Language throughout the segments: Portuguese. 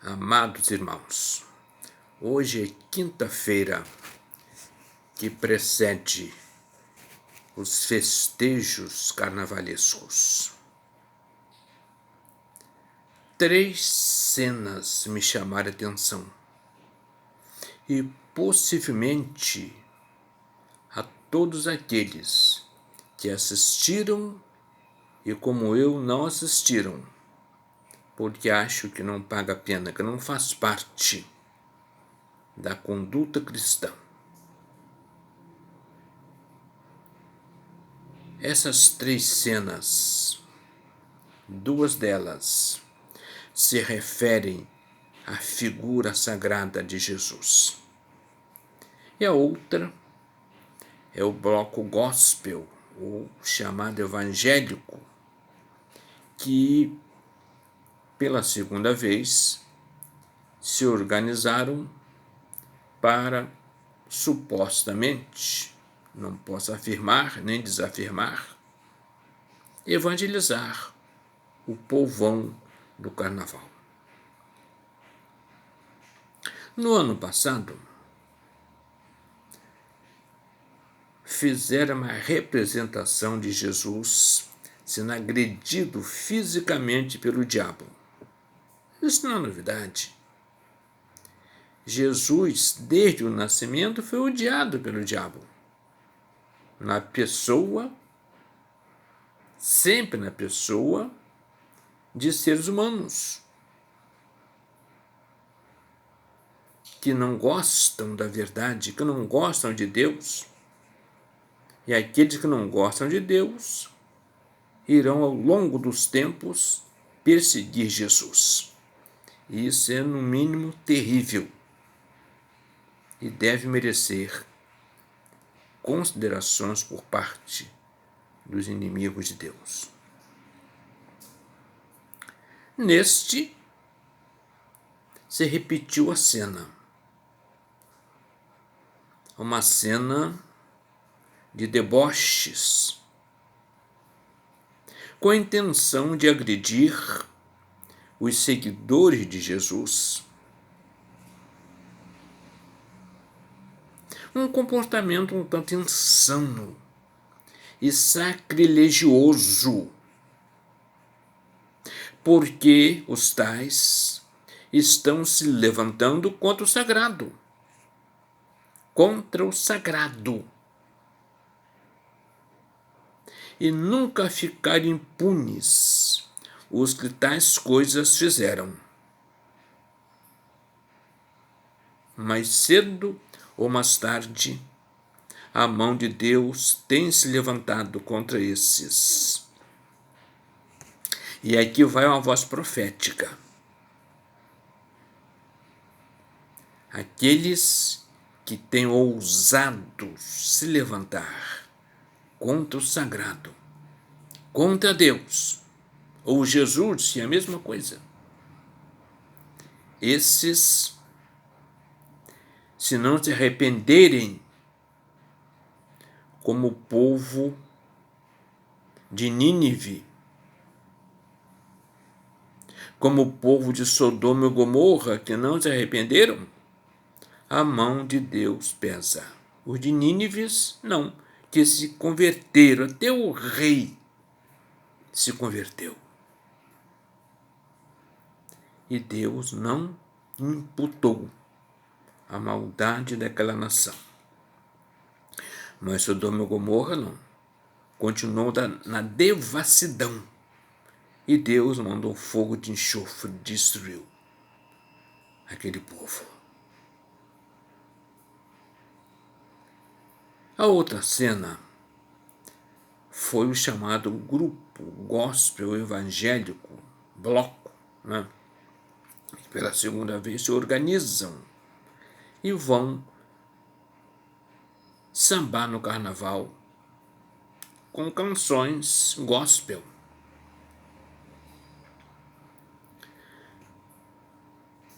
Amados irmãos, hoje é quinta-feira que precede os festejos carnavalescos. 3 cenas me chamaram a atenção e possivelmente a todos aqueles que assistiram e como eu não assistiram, porque acho que não paga a pena, que não faz parte da conduta cristã. Essas 3 cenas, 2 delas se referem à figura sagrada de Jesus. E a outra é o bloco gospel, ou chamado evangélico, que pela segunda vez se organizaram para, supostamente, não posso afirmar nem desafirmar, evangelizar o povão do carnaval. No ano passado, fizeram uma representação de Jesus sendo agredido fisicamente pelo diabo. Isso não é novidade. Jesus, desde o nascimento, foi odiado pelo diabo. Na pessoa, sempre na pessoa de seres humanos que não gostam da verdade, que não gostam de Deus. E aqueles que não gostam de Deus irão, ao longo dos tempos, perseguir Jesus. E isso é, no mínimo, terrível e deve merecer considerações por parte dos inimigos de Deus. Neste, se repetiu a cena. Uma cena de deboches, com a intenção de agredir os seguidores de Jesus. Um comportamento um tanto insano e sacrilegioso, porque os tais estão se levantando contra o sagrado. Contra o sagrado. E nunca ficaram impunes os que tais coisas fizeram. Mais cedo ou mais tarde, a mão de Deus tem se levantado contra esses. E aqui vai uma voz profética. Aqueles que têm ousado se levantar contra o sagrado, contra Deus, ou Jesus, se é a mesma coisa. Esses, se não se arrependerem, como o povo de Nínive, como o povo de Sodoma e Gomorra, que não se arrependeram, a mão de Deus pesa. Os de Nínives, não, que se converteram, até o rei se converteu. E Deus não imputou a maldade daquela nação. Mas Sodoma e Gomorra não. Continuou na devassidão. E Deus mandou fogo de enxofre, destruiu aquele povo. A outra cena foi o chamado grupo gospel evangélico, bloco, né? Que pela segunda vez se organizam e vão sambar no carnaval com canções gospel.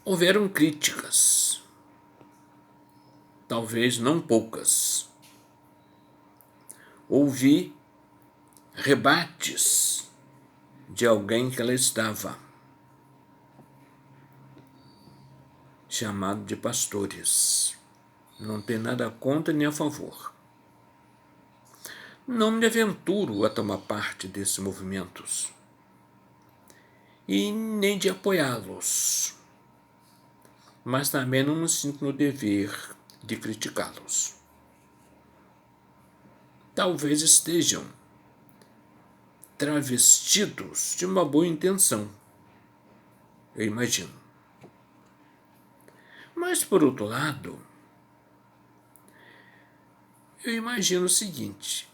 Houveram críticas, talvez não poucas. Ouvi rebates de alguém que ela estava. chamado de pastores. Não tem nada contra nem a favor. Não me aventuro a tomar parte desses movimentos e nem de apoiá-los, mas também não me sinto no dever de criticá-los. Talvez estejam travestidos de uma boa intenção, eu imagino. Mas, por outro lado, eu imagino o seguinte: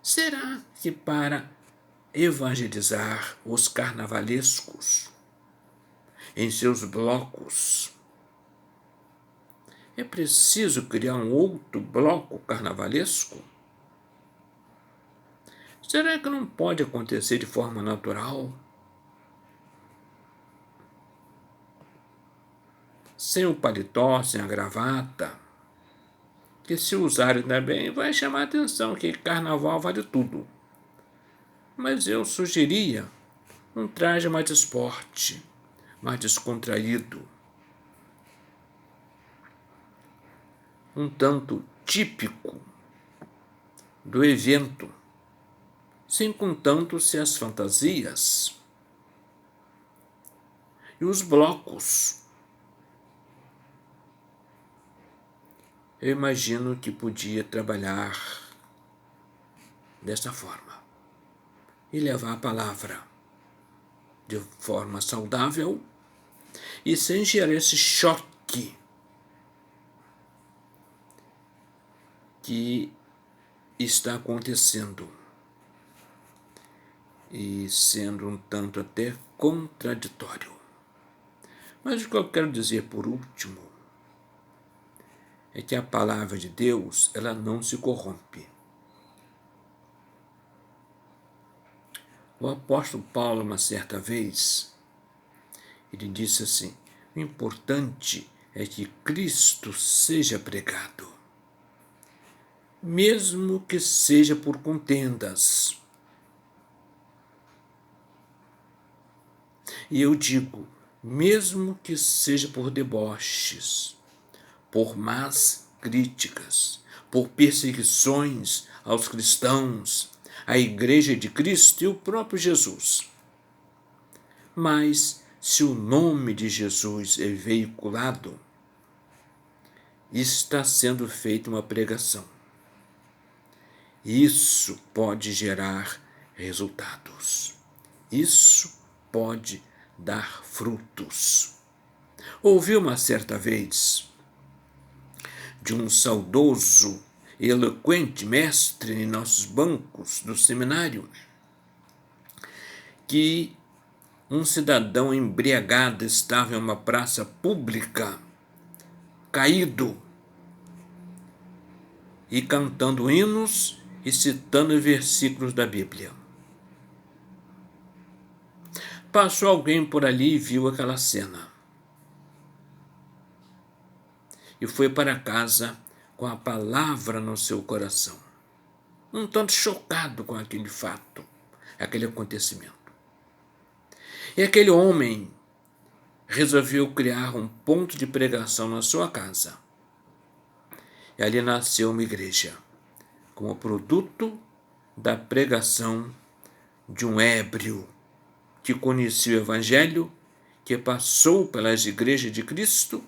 será que para evangelizar os carnavalescos em seus blocos é preciso criar um outro bloco carnavalesco? Será que não pode acontecer de forma natural? Sem o paletó, sem a gravata, que se usarem também vai chamar a atenção, que carnaval vale tudo. Mas eu sugeria um traje mais esporte, mais descontraído, um tanto típico do evento, sem contanto se as fantasias e os blocos. Eu imagino que podia trabalhar desta forma e levar a palavra de forma saudável e sem gerar esse choque que está acontecendo e sendo um tanto até contraditório. Mas o que eu quero dizer por último é que a palavra de Deus, ela não se corrompe. O apóstolo Paulo, uma certa vez, ele disse assim: o importante é que Cristo seja pregado, mesmo que seja por contendas. E eu digo, mesmo que seja por deboches, por más críticas, por perseguições aos cristãos, à Igreja de Cristo e o próprio Jesus. Mas, se o nome de Jesus é veiculado, está sendo feita uma pregação. Isso pode gerar resultados. Isso pode dar frutos. Ouvi uma certa vez de um saudoso e eloquente mestre em nossos bancos do seminário que um cidadão embriagado estava em uma praça pública, caído, e cantando hinos e citando versículos da Bíblia. Passou alguém por ali e viu aquela cena. E foi para casa com a palavra no seu coração, um tanto chocado com aquele fato, aquele acontecimento. E aquele homem resolveu criar um ponto de pregação na sua casa. E ali nasceu uma igreja, como produto da pregação de um ébrio que conhecia o Evangelho, que passou pelas igrejas de Cristo,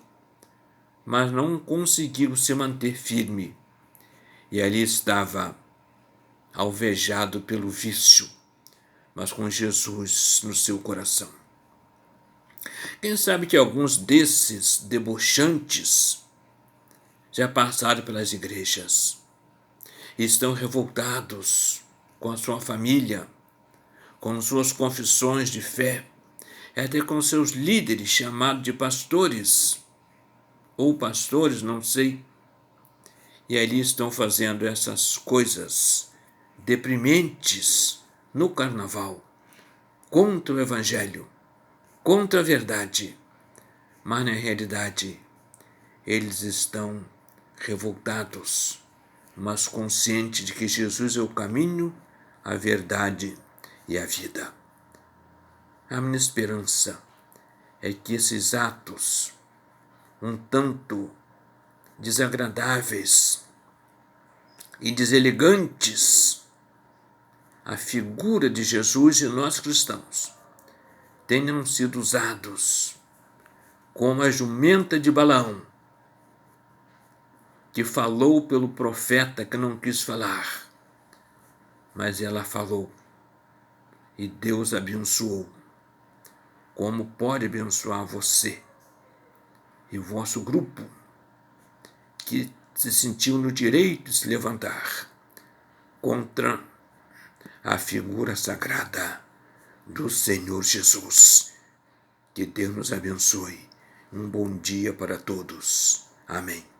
mas não conseguiu se manter firme. E ali estava alvejado pelo vício, mas com Jesus no seu coração. Quem sabe que alguns desses debauchantes já passaram pelas igrejas e estão revoltados com a sua família, com suas confissões de fé, até com seus líderes chamados de pastores, ou pastores, não sei, e ali estão fazendo essas coisas deprimentes no carnaval, contra o Evangelho, contra a verdade, mas na realidade eles estão revoltados, mas conscientes de que Jesus é o caminho, a verdade e a vida. A minha esperança é que esses atos um tanto desagradáveis e deselegantes, a figura de Jesus e nós cristãos tenham sido usados como a jumenta de Balaão, que falou pelo profeta que não quis falar, mas ela falou e Deus abençoou. Como pode abençoar você e o vosso grupo que se sentiu no direito de se levantar contra a figura sagrada do Senhor Jesus. Que Deus nos abençoe. Um bom dia para todos. Amém.